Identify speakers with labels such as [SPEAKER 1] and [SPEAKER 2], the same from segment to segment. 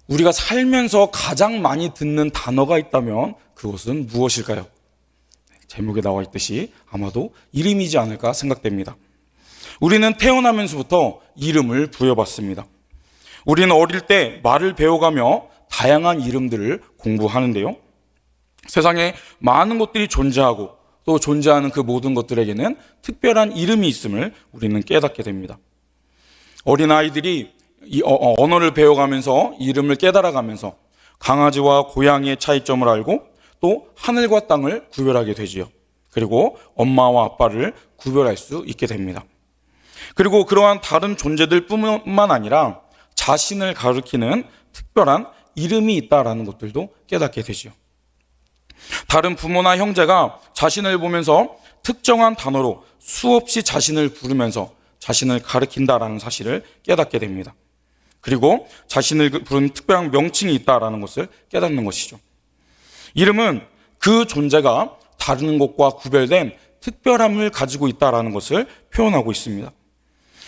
[SPEAKER 1] 우리가 살면서 가장 많이 듣는 단어가 있다면 그것은 무엇일까요? 제목에 나와 있듯이 아마도 이름이지 않을까 생각됩니다. 우리는 태어나면서부터 이름을 부여받습니다. 우리는 어릴 때 말을 배워가며 다양한 이름들을 공부하는데요. 세상에 많은 것들이 존재하고 또 존재하는 그 모든 것들에게는 특별한 이름이 있음을 우리는 깨닫게 됩니다. 어린아이들이 언어를 배워가면서 이름을 깨달아가면서 강아지와 고양이의 차이점을 알고 또 하늘과 땅을 구별하게 되지요. 그리고 엄마와 아빠를 구별할 수 있게 됩니다. 그리고 그러한 다른 존재들 뿐만 아니라 자신을 가리키는 특별한 이름이 있다라는 것들도 깨닫게 되지요. 다른 부모나 형제가 자신을 보면서 특정한 단어로 수없이 자신을 부르면서 자신을 가리킨다라는 사실을 깨닫게 됩니다. 그리고 자신을 부르는 특별한 명칭이 있다라는 것을 깨닫는 것이죠. 이름은 그 존재가 다른 것과 구별된 특별함을 가지고 있다라는 것을 표현하고 있습니다.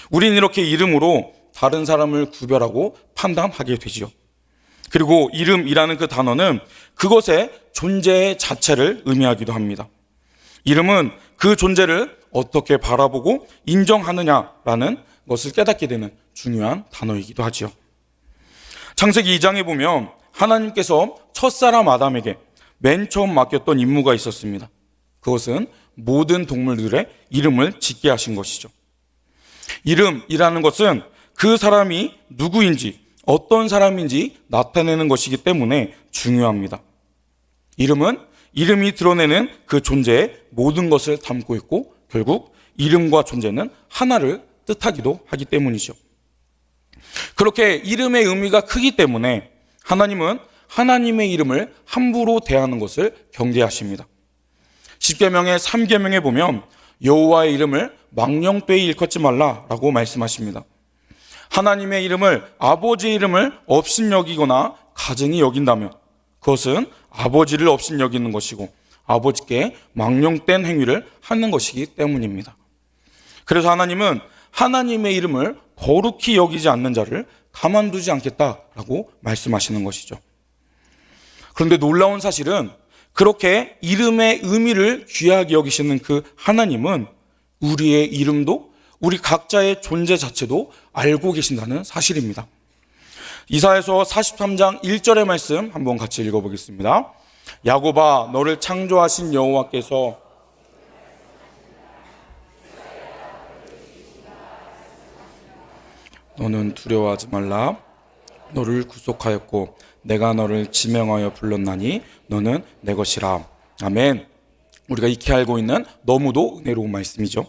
[SPEAKER 1] 우리는 이렇게 이름으로 다른 사람을 구별하고 판단하게 되지요. 그리고 이름이라는 그 단어는 그것의 존재 자체를 의미하기도 합니다. 이름은 그 존재를 어떻게 바라보고 인정하느냐라는 것을 깨닫게 되는 중요한 단어이기도 하지요. 창세기 2장에 보면 하나님께서 첫사람 아담에게 맨 처음 맡겼던 임무가 있었습니다. 그것은 모든 동물들의 이름을 짓게 하신 것이죠. 이름이라는 것은 그 사람이 누구인지 어떤 사람인지 나타내는 것이기 때문에 중요합니다. 이름이 드러내는 그 존재의 모든 것을 담고 있고 결국 이름과 존재는 하나를 뜻하기도 하기 때문이죠. 그렇게 이름의 의미가 크기 때문에 하나님은 하나님의 이름을 함부로 대하는 것을 경계하십니다. 10계명의 3계명에 보면 여호와의 이름을 망령되이 일컫지 말라라고 말씀하십니다. 하나님의 이름을 아버지의 이름을 업신여기거나 가증히 여긴다면 그것은 아버지를 업신여기는 것이고 아버지께 망령된 행위를 하는 것이기 때문입니다. 그래서 하나님은 하나님의 이름을 거룩히 여기지 않는 자를 가만두지 않겠다라고 말씀하시는 것이죠. 그런데 놀라운 사실은 그렇게 이름의 의미를 귀하게 여기시는 그 하나님은 우리의 이름도 우리 각자의 존재 자체도 알고 계신다는 사실입니다. 이사야서 43장 1절의 말씀 한번 같이 읽어보겠습니다. 야곱아 너를 창조하신 여호와께서 너는 두려워하지 말라 너를 구속하였고 내가 너를 지명하여 불렀나니 너는 내 것이라. 아멘. 우리가 익히 알고 있는 너무도 은혜로운 말씀이죠.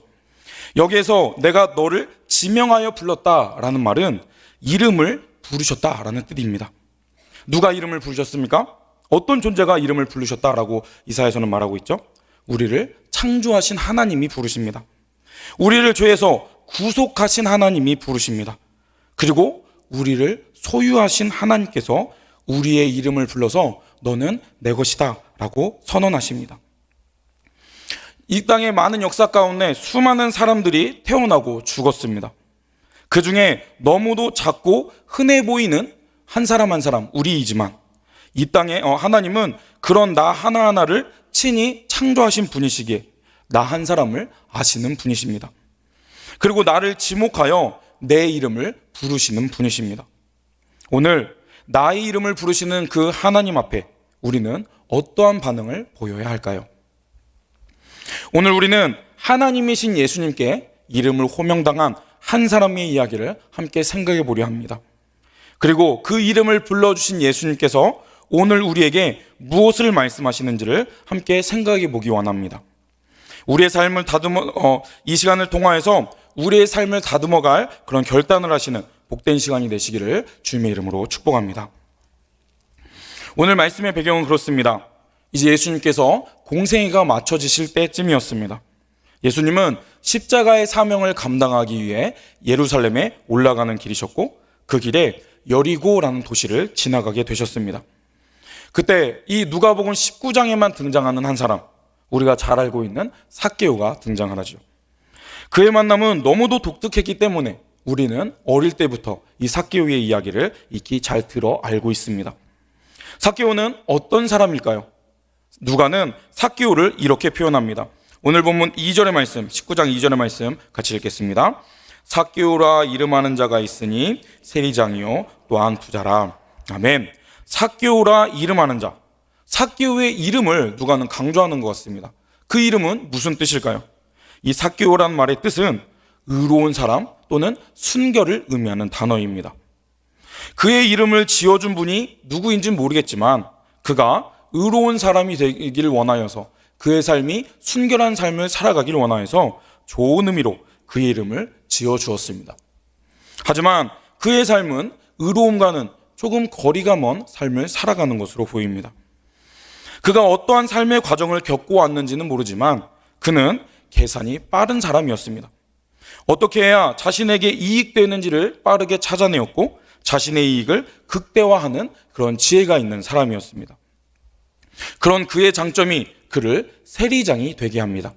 [SPEAKER 1] 여기에서 내가 너를 지명하여 불렀다라는 말은 이름을 부르셨다라는 뜻입니다. 누가 이름을 부르셨습니까? 어떤 존재가 이름을 부르셨다라고 이사야서는 말하고 있죠? 우리를 창조하신 하나님이 부르십니다. 우리를 죄에서 구속하신 하나님이 부르십니다. 그리고 우리를 소유하신 하나님께서 우리의 이름을 불러서 너는 내 것이다 라고 선언하십니다. 이 땅의 많은 역사 가운데 수많은 사람들이 태어나고 죽었습니다. 그 중에 너무도 작고 흔해 보이는 한 사람 한 사람 우리이지만 이 땅에 하나님은 그런 나 하나하나를 친히 창조하신 분이시기에 나 한 사람을 아시는 분이십니다. 그리고 나를 지목하여 내 이름을 부르시는 분이십니다. 오늘 나의 이름을 부르시는 그 하나님 앞에 우리는 어떠한 반응을 보여야 할까요? 오늘 우리는 하나님이신 예수님께 이름을 호명당한 한 사람의 이야기를 함께 생각해 보려 합니다. 그리고 그 이름을 불러주신 예수님께서 오늘 우리에게 무엇을 말씀하시는지를 함께 생각해 보기 원합니다. 우리의 삶을 이 시간을 통하여서 우리의 삶을 다듬어갈 그런 결단을 하시는 복된 시간이 되시기를 주님의 이름으로 축복합니다. 오늘 말씀의 배경은 그렇습니다. 이제 예수님께서 공생애가 맞춰지실 때쯤이었습니다. 예수님은 십자가의 사명을 감당하기 위해 예루살렘에 올라가는 길이셨고 그 길에 여리고라는 도시를 지나가게 되셨습니다. 그때 이 누가복음 19장에만 등장하는 한 사람, 우리가 잘 알고 있는 삭개오가 등장을 하죠. 그의 만남은 너무도 독특했기 때문에 우리는 어릴 때부터 이 삭개오의 이야기를 익히 잘 들어 알고 있습니다. 삭개오는 어떤 사람일까요? 누가는 삭개오를 이렇게 표현합니다. 오늘 본문 2절의 말씀, 19장 2절의 말씀 같이 읽겠습니다. 삭개오라 이름하는 자가 있으니 세리장이요 또한 부자라. 아멘. 삭개오라 이름하는 자. 삭개오의 이름을 누가는 강조하는 것 같습니다. 그 이름은 무슨 뜻일까요? 이 삭개오라는 말의 뜻은 의로운 사람 또는 순결을 의미하는 단어입니다. 그의 이름을 지어준 분이 누구인지는 모르겠지만 그가 의로운 사람이 되기를 원하여서 그의 삶이 순결한 삶을 살아가기를 원하여서 좋은 의미로 그의 이름을 지어주었습니다. 하지만 그의 삶은 의로움과는 조금 거리가 먼 삶을 살아가는 것으로 보입니다. 그가 어떠한 삶의 과정을 겪고 왔는지는 모르지만 그는 계산이 빠른 사람이었습니다. 어떻게 해야 자신에게 이익되는지를 빠르게 찾아내었고 자신의 이익을 극대화하는 그런 지혜가 있는 사람이었습니다. 그런 그의 장점이 그를 세리장이 되게 합니다.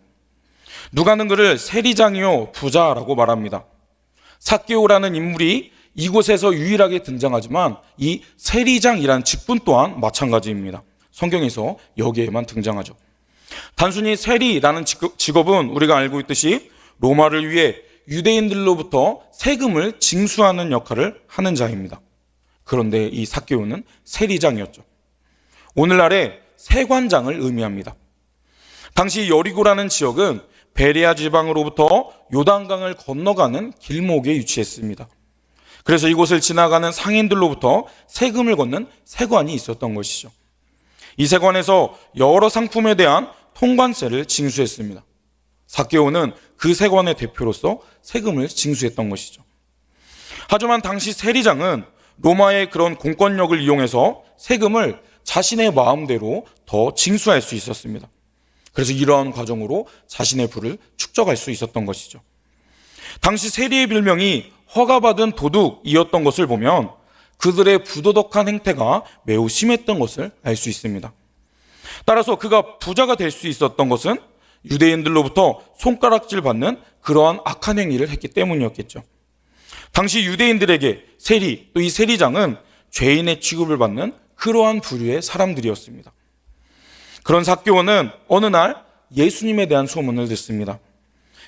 [SPEAKER 1] 누가는 그를 세리장이요 부자라고 말합니다. 삭개오라는 인물이 이곳에서 유일하게 등장하지만 이 세리장이라는 직분 또한 마찬가지입니다. 성경에서 여기에만 등장하죠. 단순히 세리라는 직업은 우리가 알고 있듯이 로마를 위해 유대인들로부터 세금을 징수하는 역할을 하는 자입니다. 그런데 이 삭개오는 세리장이었죠. 오늘날의 세관장을 의미합니다. 당시 여리고라는 지역은 베레아 지방으로부터 요단강을 건너가는 길목에 위치했습니다. 그래서 이곳을 지나가는 상인들로부터 세금을 걷는 세관이 있었던 것이죠. 이 세관에서 여러 상품에 대한 통관세를 징수했습니다. 삭개오는 그 세관의 대표로서 세금을 징수했던 것이죠. 하지만 당시 세리장은 로마의 그런 공권력을 이용해서 세금을 자신의 마음대로 더 징수할 수 있었습니다. 그래서 이러한 과정으로 자신의 부를 축적할 수 있었던 것이죠. 당시 세리의 별명이 허가받은 도둑이었던 것을 보면 그들의 부도덕한 행태가 매우 심했던 것을 알 수 있습니다. 따라서 그가 부자가 될 수 있었던 것은 유대인들로부터 손가락질 받는 그러한 악한 행위를 했기 때문이었겠죠. 당시 유대인들에게 세리, 또 이 세리장은 죄인의 취급을 받는 그러한 부류의 사람들이었습니다. 그런 삭개오는 어느 날 예수님에 대한 소문을 듣습니다.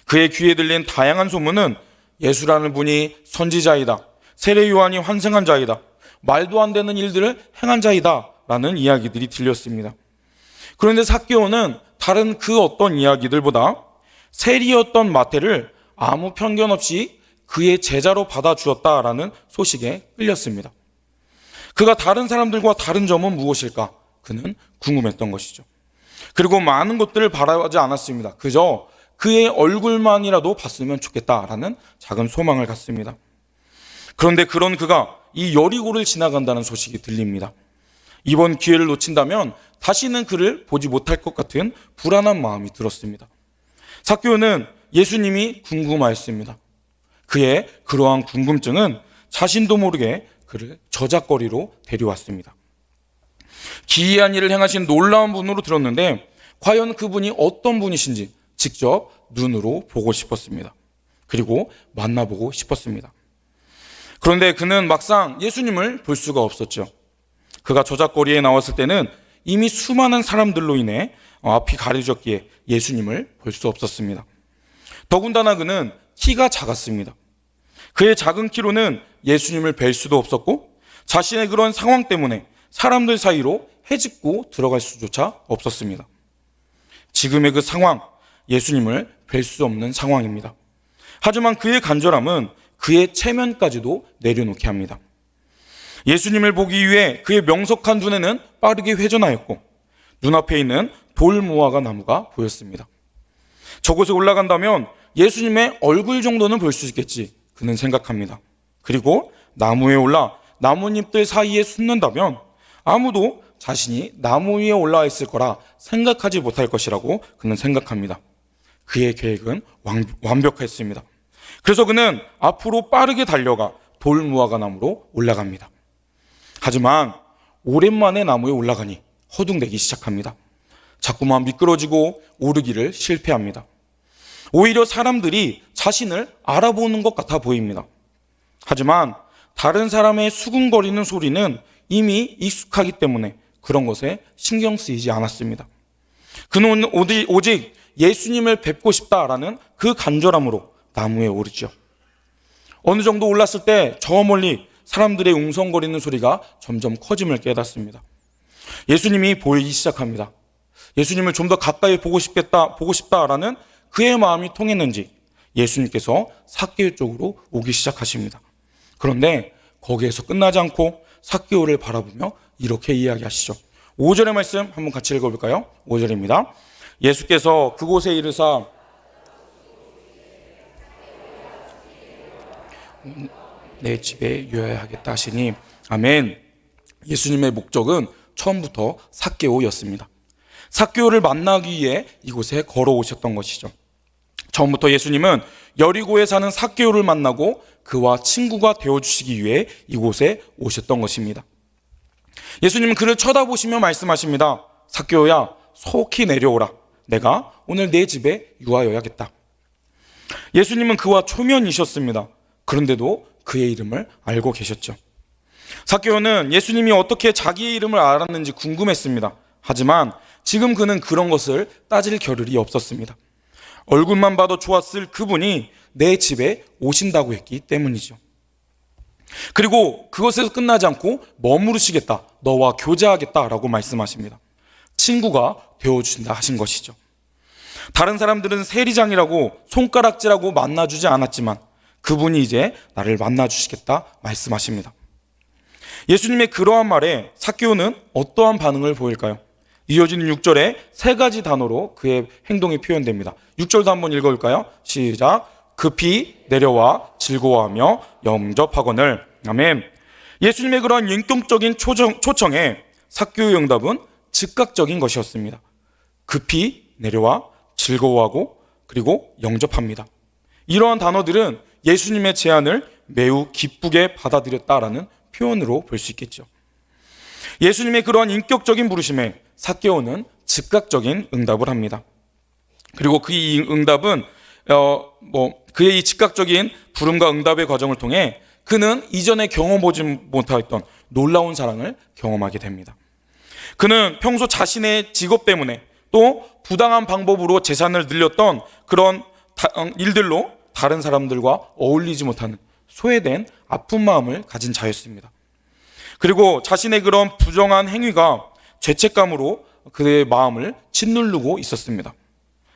[SPEAKER 1] 그의 귀에 들린 다양한 소문은 예수라는 분이 선지자이다, 세례 요한이 환생한 자이다, 말도 안 되는 일들을 행한 자이다 라는 이야기들이 들렸습니다. 그런데 삭개오는 다른 그 어떤 이야기들보다 세리였던 마태를 아무 편견 없이 그의 제자로 받아주었다라는 소식에 끌렸습니다. 그가 다른 사람들과 다른 점은 무엇일까? 그는 궁금했던 것이죠. 그리고 많은 것들을 바라지 않았습니다. 그저 그의 얼굴만이라도 봤으면 좋겠다라는 작은 소망을 갖습니다. 그런데 그런 그가 이 여리고를 지나간다는 소식이 들립니다. 이번 기회를 놓친다면 다시는 그를 보지 못할 것 같은 불안한 마음이 들었습니다. 삭개오는 예수님이 궁금하였습니다. 그의 그러한 궁금증은 자신도 모르게 그를 저작거리로 데려왔습니다. 기이한 일을 행하신 놀라운 분으로 들었는데 과연 그분이 어떤 분이신지 직접 눈으로 보고 싶었습니다. 그리고 만나보고 싶었습니다. 그런데 그는 막상 예수님을 볼 수가 없었죠. 그가 저작거리에 나왔을 때는 이미 수많은 사람들로 인해 앞이 가려졌기에 예수님을 볼 수 없었습니다. 더군다나 그는 키가 작았습니다. 그의 작은 키로는 예수님을 뵐 수도 없었고 자신의 그런 상황 때문에 사람들 사이로 헤집고 들어갈 수조차 없었습니다. 지금의 그 상황, 예수님을 뵐 수 없는 상황입니다. 하지만 그의 간절함은 그의 체면까지도 내려놓게 합니다. 예수님을 보기 위해 그의 명석한 눈에는 빠르게 회전하였고 눈앞에 있는 돌무화과 나무가 보였습니다. 저곳에 올라간다면 예수님의 얼굴 정도는 볼 수 있겠지 그는 생각합니다. 그리고 나무에 올라 나뭇잎들 사이에 숨는다면 아무도 자신이 나무 위에 올라와 있을 거라 생각하지 못할 것이라고 그는 생각합니다. 그의 계획은 완벽했습니다. 그래서 그는 앞으로 빠르게 달려가 돌무화과 나무로 올라갑니다. 하지만 오랜만에 나무에 올라가니 허둥대기 시작합니다. 자꾸만 미끄러지고 오르기를 실패합니다. 오히려 사람들이 자신을 알아보는 것 같아 보입니다. 하지만 다른 사람의 수군거리는 소리는 이미 익숙하기 때문에 그런 것에 신경 쓰이지 않았습니다. 그는 오직 예수님을 뵙고 싶다라는 그 간절함으로 나무에 오르죠. 어느 정도 올랐을 때 저 멀리 사람들의 웅성거리는 소리가 점점 커짐을 깨닫습니다. 예수님이 보이기 시작합니다. 예수님을 좀 더 가까이 보고 싶다라는 그의 마음이 통했는지 예수님께서 삭개오 쪽으로 오기 시작하십니다. 그런데 거기에서 끝나지 않고 삭개오를 바라보며 이렇게 이야기하시죠. 5절의 말씀 한번 같이 읽어볼까요? 5절입니다. 예수께서 그곳에 이르사 내 집에 유하야겠다 하시니 아멘. 예수님의 목적은 처음부터 삭개오였습니다. 삭개오를 만나기 위해 이곳에 걸어오셨던 것이죠. 처음부터 예수님은 여리고에 사는 삭개오를 만나고 그와 친구가 되어주시기 위해 이곳에 오셨던 것입니다. 예수님은 그를 쳐다보시며 말씀하십니다. 삭개오야, 속히 내려오라. 내가 오늘 내 집에 유하여야겠다. 예수님은 그와 초면이셨습니다. 그런데도 그의 이름을 알고 계셨죠. 삭개오는 예수님이 어떻게 자기의 이름을 알았는지 궁금했습니다. 하지만 지금 그는 그런 것을 따질 겨를이 없었습니다. 얼굴만 봐도 좋았을 그분이 내 집에 오신다고 했기 때문이죠. 그리고 그것에서 끝나지 않고 머무르시겠다, 너와 교제하겠다라고 말씀하십니다. 친구가 되어주신다 하신 것이죠. 다른 사람들은 세리장이라고 손가락질하고 만나주지 않았지만 그분이 이제 나를 만나주시겠다 말씀하십니다. 예수님의 그러한 말에 삭개오는 어떠한 반응을 보일까요? 이어지는 6절에 세 가지 단어로 그의 행동이 표현됩니다. 6절도 한번 읽어볼까요? 시작. 급히 내려와 즐거워하며 영접하거늘. 아멘. 예수님의 그러한 인격적인 초청에 삭개오의 응답은 즉각적인 것이었습니다. 급히 내려와 즐거워하고 그리고 영접합니다. 이러한 단어들은 예수님의 제안을 매우 기쁘게 받아들였다라는 표현으로 볼 수 있겠죠. 예수님의 그러한 인격적인 부르심에 삭개오는 즉각적인 응답을 합니다. 그리고 그 이 응답은 그의 이 즉각적인 부름과 응답의 과정을 통해 그는 이전에 경험하지 못했던 놀라운 사랑을 경험하게 됩니다. 그는 평소 자신의 직업 때문에 또 부당한 방법으로 재산을 늘렸던 그런 일들로 다른 사람들과 어울리지 못하는 소외된 아픈 마음을 가진 자였습니다. 그리고 자신의 그런 부정한 행위가 죄책감으로 그의 마음을 짓누르고 있었습니다.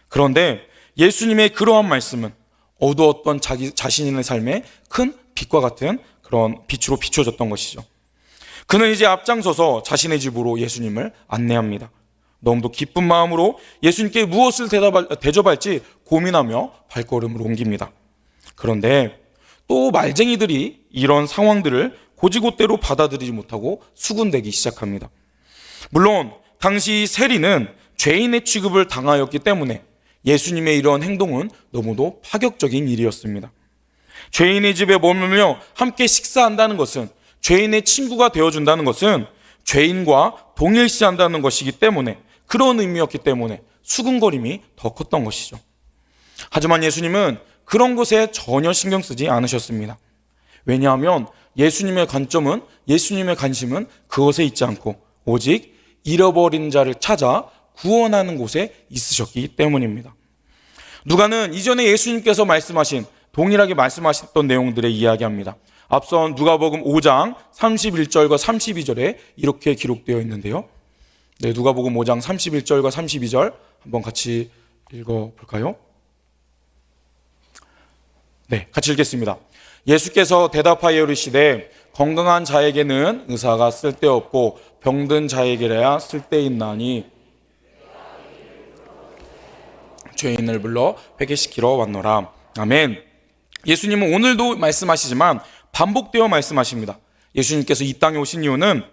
[SPEAKER 1] 그런데 예수님의 그러한 말씀은 어두웠던 자기 자신의 삶에 큰 빛과 같은 그런 빛으로 비춰졌던 것이죠. 그는 이제 앞장서서 자신의 집으로 예수님을 안내합니다. 너무도 기쁜 마음으로 예수님께 무엇을 대접할지 고민하며 발걸음을 옮깁니다. 그런데 또 말쟁이들이 이런 상황들을 고지고대로 받아들이지 못하고 수군대기 시작합니다. 물론 당시 세리는 죄인의 취급을 당하였기 때문에 예수님의 이런 행동은 너무도 파격적인 일이었습니다. 죄인의 집에 머물며 함께 식사한다는 것은, 죄인의 친구가 되어준다는 것은 죄인과 동일시한다는 것이기 때문에, 그런 의미였기 때문에 수군거림이 더 컸던 것이죠. 하지만 예수님은 그런 것에 전혀 신경 쓰지 않으셨습니다. 왜냐하면 예수님의 관심은 그것에 있지 않고 오직 잃어버린 자를 찾아 구원하는 곳에 있으셨기 때문입니다. 누가는 이전에 예수님께서 동일하게 말씀하셨던 내용들을 이야기합니다. 앞선 누가복음 5장 31절과 32절에 이렇게 기록되어 있는데요. 네, 누가복음 5장 31절과 32절 한번 같이 읽어볼까요? 네, 같이 읽겠습니다. 예수께서 대답하여 이르시되 건강한 자에게는 의사가 쓸데없고 병든 자에게야 쓸데있나니 죄인을 불러 회개시키러 왔노라. 아멘. 예수님은 오늘도 말씀하시지만 반복되어 말씀하십니다. 예수님께서 이 땅에 오신 이유는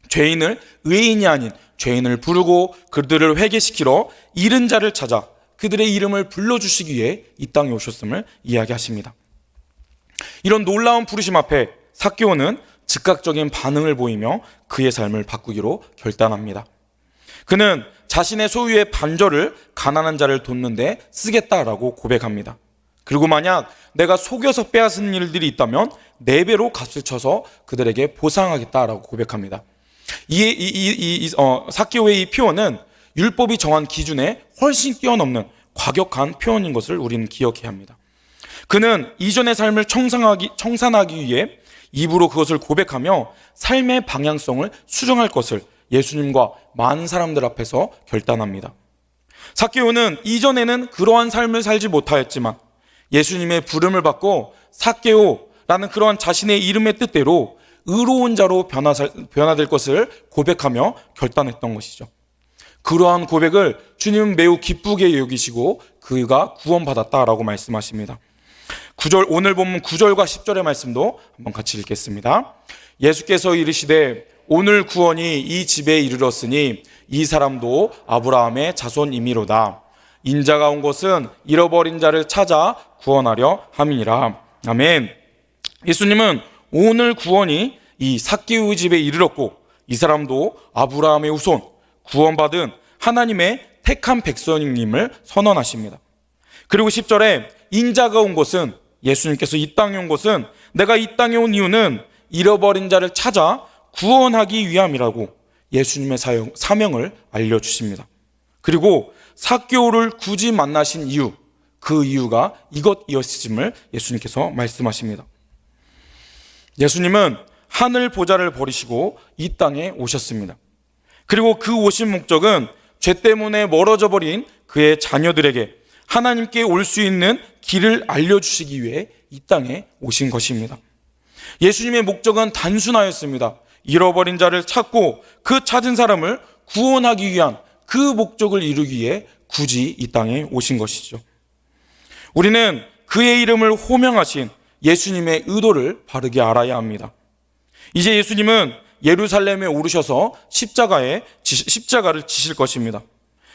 [SPEAKER 1] 죄인을 의인이 아닌 죄인을 부르고 그들을 회개시키러 잃은 자를 찾아 그들의 이름을 불러주시기 위해 이 땅에 오셨음을 이야기하십니다. 이런 놀라운 부르심 앞에 삭개오는 즉각적인 반응을 보이며 그의 삶을 바꾸기로 결단합니다. 그는 자신의 소유의 반절을 가난한 자를 돕는 데 쓰겠다라고 고백합니다. 그리고 만약 내가 속여서 빼앗은 일들이 있다면 4배로 값을 쳐서 그들에게 보상하겠다라고 고백합니다. 삭개오의 이 표현은 율법이 정한 기준에 훨씬 뛰어넘는 과격한 표현인 것을 우리는 기억해야 합니다. 그는 이전의 삶을 청산하기 위해 입으로 그것을 고백하며 삶의 방향성을 수정할 것을 예수님과 많은 사람들 앞에서 결단합니다. 삭개오는 이전에는 그러한 삶을 살지 못하였지만 예수님의 부름을 받고 삭개오라는 그러한 자신의 이름의 뜻대로 의로운 자로 변화될 것을 고백하며 결단했던 것이죠. 그러한 고백을 주님은 매우 기쁘게 여기시고 그가 구원받았다라고 말씀하십니다. 오늘 본문 9절과 10절의 말씀도 한번 같이 읽겠습니다. 예수께서 이르시되 오늘 구원이 이 집에 이르렀으니 이 사람도 아브라함의 자손이미로다. 인자가 온 것은 잃어버린 자를 찾아 구원하려 함이니라. 아멘. 예수님은 오늘 구원이 이 삭개오의 집에 이르렀고 이 사람도 아브라함의 후손, 구원받은 하나님의 택한 백성임을 선언하십니다. 그리고 10절에 인자가 온 것은, 예수님께서 이 땅에 온 것은, 내가 이 땅에 온 이유는 잃어버린 자를 찾아 구원하기 위함이라고 예수님의 사명을 알려주십니다. 그리고 삭개오를 굳이 만나신 이유, 그 이유가 이것이었음을 예수님께서 말씀하십니다. 예수님은 하늘 보좌를 버리시고 이 땅에 오셨습니다. 그리고 그 오신 목적은 죄 때문에 멀어져 버린 그의 자녀들에게 하나님께 올 수 있는 길을 알려주시기 위해 이 땅에 오신 것입니다. 예수님의 목적은 단순하였습니다. 잃어버린 자를 찾고 그 찾은 사람을 구원하기 위한 그 목적을 이루기 위해 굳이 이 땅에 오신 것이죠. 우리는 그의 이름을 호명하신 예수님의 의도를 바르게 알아야 합니다. 이제 예수님은 예루살렘에 오르셔서 십자가를 지실 것입니다.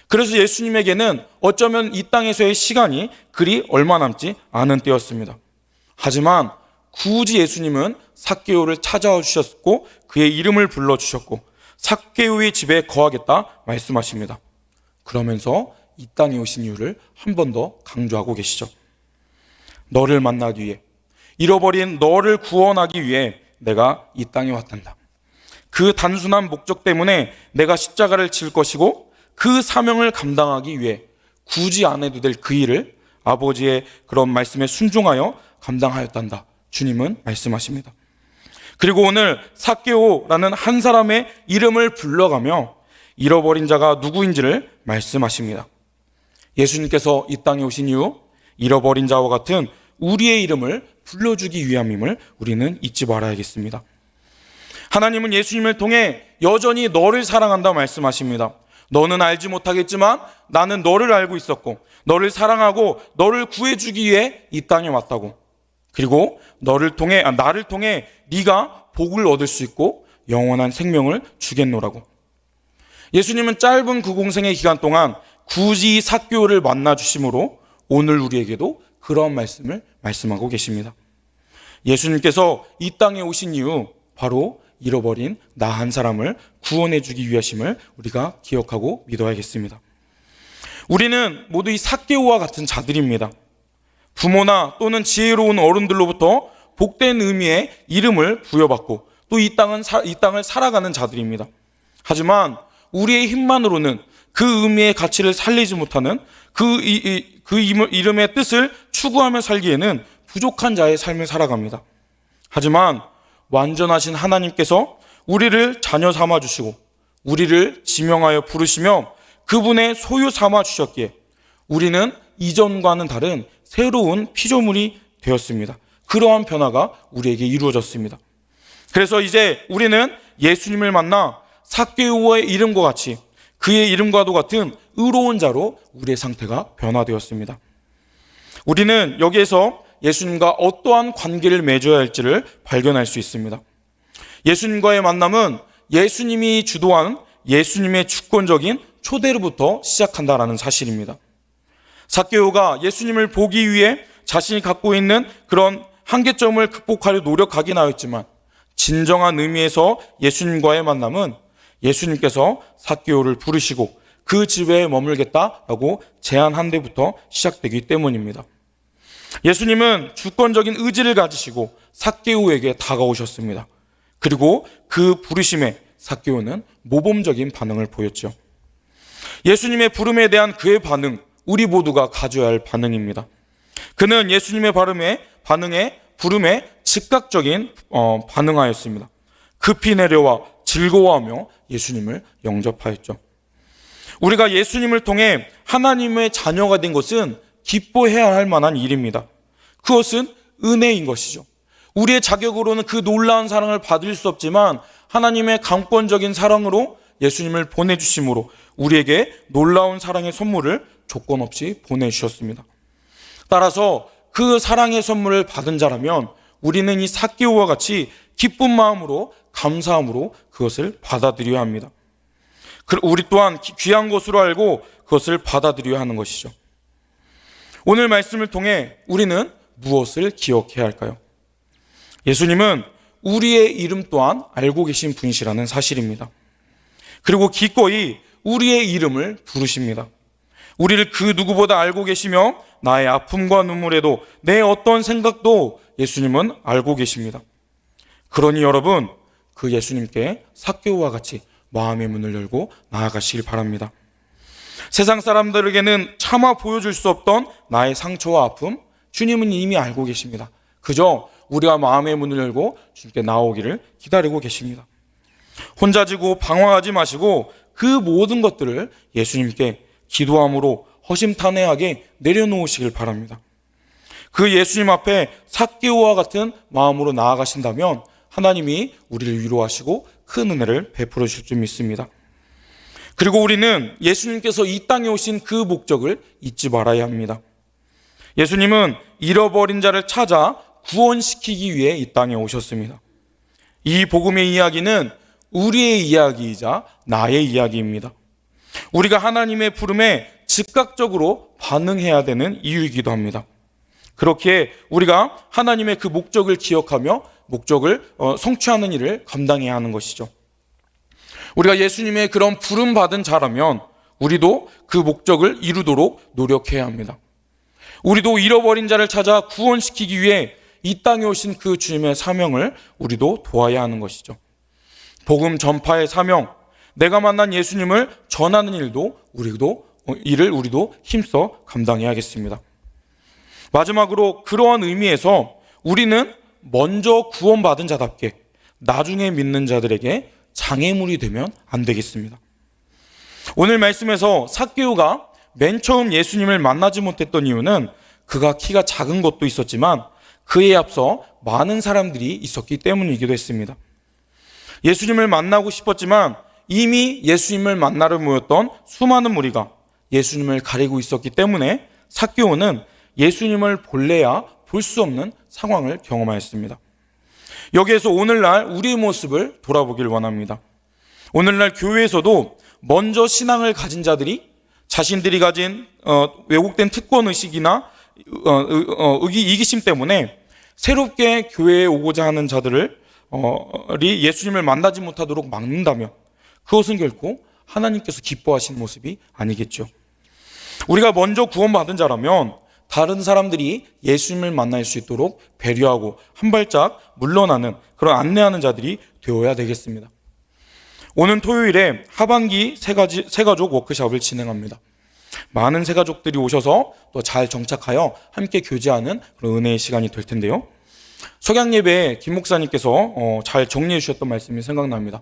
[SPEAKER 1] 그래서 예수님에게는 어쩌면 이 땅에서의 시간이 그리 얼마 남지 않은 때였습니다. 하지만 굳이 예수님은 삭개오를 찾아와 주셨고 그의 이름을 불러주셨고 삭개오의 집에 거하겠다 말씀하십니다. 그러면서 이 땅에 오신 이유를 한 번 더 강조하고 계시죠. 너를 만나기 위해, 잃어버린 너를 구원하기 위해 내가 이 땅에 왔단다. 그 단순한 목적 때문에 내가 십자가를 질 것이고 그 사명을 감당하기 위해 굳이 안 해도 될 그 일을 아버지의 그런 말씀에 순종하여 감당하였단다. 주님은 말씀하십니다. 그리고 오늘 삭개오라는 한 사람의 이름을 불러가며 잃어버린 자가 누구인지를 말씀하십니다. 예수님께서 이 땅에 오신 이유, 잃어버린 자와 같은 우리의 이름을 불러주기 위함임을 우리는 잊지 말아야겠습니다. 하나님은 예수님을 통해 여전히 너를 사랑한다 말씀하십니다. 너는 알지 못하겠지만 나는 너를 알고 있었고 너를 사랑하고 너를 구해주기 위해 이 땅에 왔다고. 그리고 나를 통해 네가 복을 얻을 수 있고 영원한 생명을 주겠노라고. 예수님은 짧은 그 공생의 기간 동안 굳이 삭개오를 만나 주심으로 오늘 우리에게도 그런 말씀을 말씀하고 계십니다. 예수님께서 이 땅에 오신 이유, 바로 잃어버린 나 한 사람을 구원해 주기 위하심을 우리가 기억하고 믿어야겠습니다. 우리는 모두 이 삭개오와 같은 자들입니다. 부모나 또는 지혜로운 어른들로부터 복된 의미의 이름을 부여받고 또 이 땅을 살아가는 자들입니다. 하지만 우리의 힘만으로는 그 의미의 가치를 살리지 못하는 그 이름의 뜻을 추구하며 살기에는 부족한 자의 삶을 살아갑니다. 하지만 완전하신 하나님께서 우리를 자녀 삼아 주시고 우리를 지명하여 부르시며 그분의 소유 삼아 주셨기에 우리는 이전과는 다른 새로운 피조물이 되었습니다. 그러한 변화가 우리에게 이루어졌습니다. 그래서 이제 우리는 예수님을 만나 삭개오의 이름과 같이 그의 이름과도 같은 의로운 자로 우리의 상태가 변화되었습니다. 우리는 여기에서 예수님과 어떠한 관계를 맺어야 할지를 발견할 수 있습니다. 예수님과의 만남은 예수님이 주도한 예수님의 주권적인 초대로부터 시작한다라는 사실입니다. 삭개오가 예수님을 보기 위해 자신이 갖고 있는 그런 한계점을 극복하려 노력하긴 하였지만 진정한 의미에서 예수님과의 만남은 예수님께서 삭개오를 부르시고 그 집에 머물겠다라고 제안한 데부터 시작되기 때문입니다. 예수님은 주권적인 의지를 가지시고 삭개오에게 다가오셨습니다. 그리고 그 부르심에 삭개오는 모범적인 반응을 보였죠. 예수님의 부름에 대한 그의 반응, 우리 모두가 가져야 할 반응입니다. 그는 예수님의 부름에 즉각적인 반응하였습니다. 급히 내려와 즐거워하며 예수님을 영접하였죠. 우리가 예수님을 통해 하나님의 자녀가 된 것은 기뻐해야 할 만한 일입니다. 그것은 은혜인 것이죠. 우리의 자격으로는 그 놀라운 사랑을 받을 수 없지만 하나님의 강권적인 사랑으로 예수님을 보내주심으로 우리에게 놀라운 사랑의 선물을 조건 없이 보내주셨습니다. 따라서 그 사랑의 선물을 받은 자라면 우리는 이 삭개오와 같이 기쁜 마음으로 감사함으로 그것을 받아들여야 합니다. 우리 또한 귀한 것으로 알고 그것을 받아들여야 하는 것이죠. 오늘 말씀을 통해 우리는 무엇을 기억해야 할까요? 예수님은 우리의 이름 또한 알고 계신 분이시라는 사실입니다. 그리고 기꺼이 우리의 이름을 부르십니다. 우리를 그 누구보다 알고 계시며 나의 아픔과 눈물에도 내 어떤 생각도 예수님은 알고 계십니다. 그러니 여러분, 그 예수님께 삭개오와 같이 마음의 문을 열고 나아가시길 바랍니다. 세상 사람들에게는 차마 보여줄 수 없던 나의 상처와 아픔, 주님은 이미 알고 계십니다. 그저 우리가 마음의 문을 열고 주님께 나오기를 기다리고 계십니다. 혼자 지고 방황하지 마시고 그 모든 것들을 예수님께 기도함으로 허심탄회하게 내려놓으시길 바랍니다. 그 예수님 앞에 삭개오와 같은 마음으로 나아가신다면 하나님이 우리를 위로하시고 큰 은혜를 베풀어 주실 줄 믿습니다. 그리고 우리는 예수님께서 이 땅에 오신 그 목적을 잊지 말아야 합니다. 예수님은 잃어버린 자를 찾아 구원시키기 위해 이 땅에 오셨습니다. 이 복음의 이야기는 우리의 이야기이자 나의 이야기입니다. 우리가 하나님의 부름에 즉각적으로 반응해야 되는 이유이기도 합니다. 그렇게 우리가 하나님의 그 목적을 기억하며 목적을 성취하는 일을 감당해야 하는 것이죠. 우리가 예수님의 그런 부름받은 자라면 우리도 그 목적을 이루도록 노력해야 합니다. 우리도 잃어버린 자를 찾아 구원시키기 위해 이 땅에 오신 그 주님의 사명을 우리도 도와야 하는 것이죠. 복음 전파의 사명, 내가 만난 예수님을 전하는 일을 우리도 힘써 감당해야겠습니다. 마지막으로 그러한 의미에서 우리는 먼저 구원받은 자답게 나중에 믿는 자들에게 장애물이 되면 안 되겠습니다. 오늘 말씀에서 삭개오가 맨 처음 예수님을 만나지 못했던 이유는 그가 키가 작은 것도 있었지만 그에 앞서 많은 사람들이 있었기 때문이기도 했습니다. 예수님을 만나고 싶었지만 이미 예수님을 만나러 모였던 수많은 무리가 예수님을 가리고 있었기 때문에 삭개오는 예수님을 볼래야 볼 수 없는 상황을 경험하였습니다. 여기에서 오늘날 우리의 모습을 돌아보길 원합니다. 오늘날 교회에서도 먼저 신앙을 가진 자들이 자신들이 가진 왜곡된 특권의식이나 이기심 때문에 새롭게 교회에 오고자 하는 자들이 예수님을 만나지 못하도록 막는다면 그것은 결코 하나님께서 기뻐하시는 모습이 아니겠죠. 우리가 먼저 구원받은 자라면 다른 사람들이 예수님을 만날 수 있도록 배려하고 한 발짝 물러나는 그런 안내하는 자들이 되어야 되겠습니다. 오는 토요일에 하반기 새가족 워크숍을 진행합니다. 많은 새가족들이 오셔서 또 잘 정착하여 함께 교제하는 그런 은혜의 시간이 될 텐데요. 석양예배에 김 목사님께서 잘 정리해 주셨던 말씀이 생각납니다.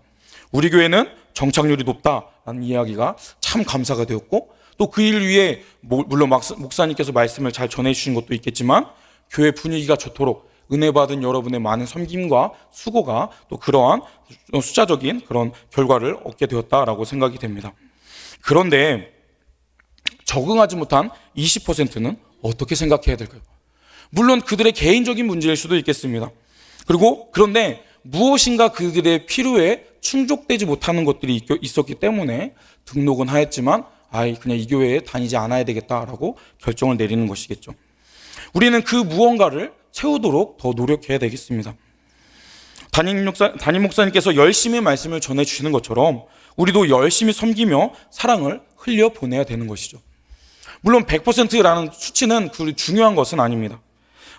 [SPEAKER 1] 우리 교회는 정착률이 높다라는 이야기가 참 감사가 되었고 또 그 일 위해 물론 목사님께서 말씀을 잘 전해주신 것도 있겠지만 교회 분위기가 좋도록 은혜 받은 여러분의 많은 섬김과 수고가 또 그러한 숫자적인 그런 결과를 얻게 되었다라고 생각이 됩니다. 그런데 적응하지 못한 20%는 어떻게 생각해야 될까요? 물론 그들의 개인적인 문제일 수도 있겠습니다. 그런데 무엇인가 그들의 필요에 충족되지 못하는 것들이 있었기 때문에 등록은 하였지만 그냥 이 교회에 다니지 않아야 되겠다라고 결정을 내리는 것이겠죠. 우리는 그 무언가를 채우도록 더 노력해야 되겠습니다. 담임 목사님께서 열심히 말씀을 전해주시는 것처럼 우리도 열심히 섬기며 사랑을 흘려보내야 되는 것이죠. 물론 100%라는 수치는 중요한 것은 아닙니다.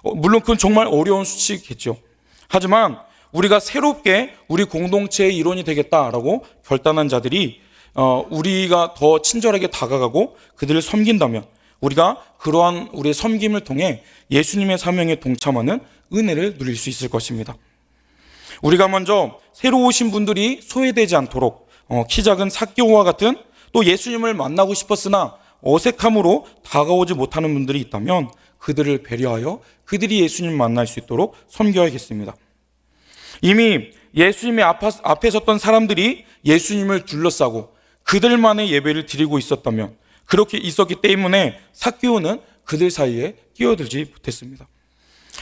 [SPEAKER 1] 물론 그건 정말 어려운 수치겠죠. 하지만 우리가 새롭게 우리 공동체의 일원이 되겠다라고 결단한 자들이 우리가 더 친절하게 다가가고 그들을 섬긴다면 우리가 그러한 우리의 섬김을 통해 예수님의 사명에 동참하는 은혜를 누릴 수 있을 것입니다. 우리가 먼저 새로 오신 분들이 소외되지 않도록 키 작은 삭개오와 같은 또 예수님을 만나고 싶었으나 어색함으로 다가오지 못하는 분들이 있다면 그들을 배려하여 그들이 예수님을 만날 수 있도록 섬겨야겠습니다. 이미 예수님의 앞에 섰던 사람들이 예수님을 둘러싸고 그들만의 예배를 드리고 있었다면 그렇게 있었기 때문에 삭개오는 그들 사이에 끼어들지 못했습니다.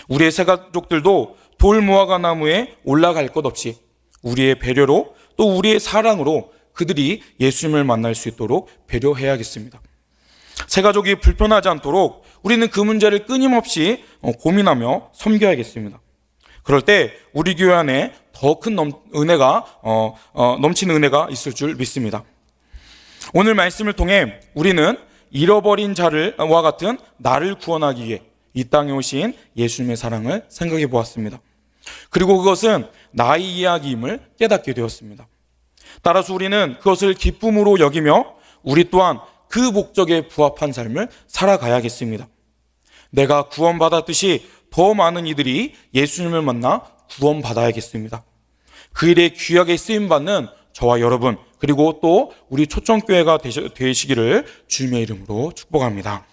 [SPEAKER 1] 우리의 새 가족들도 돌 무화과 나무에 올라갈 것 없이 우리의 배려로 또 우리의 사랑으로 그들이 예수님을 만날 수 있도록 배려해야겠습니다. 새 가족이 불편하지 않도록 우리는 그 문제를 끊임없이 고민하며 섬겨야겠습니다. 그럴 때 우리 교회 안에 더 큰 은혜가 넘치는 은혜가 있을 줄 믿습니다. 오늘 말씀을 통해 우리는 잃어버린 자와 같은 나를 구원하기 위해 이 땅에 오신 예수님의 사랑을 생각해 보았습니다. 그리고 그것은 나의 이야기임을 깨닫게 되었습니다. 따라서 우리는 그것을 기쁨으로 여기며 우리 또한 그 목적에 부합한 삶을 살아가야겠습니다. 내가 구원받았듯이 더 많은 이들이 예수님을 만나 구원받아야겠습니다. 그 일에 귀하게 쓰임받는 저와 여러분 그리고 또 우리 초청교회가 되시기를 주님의 이름으로 축복합니다.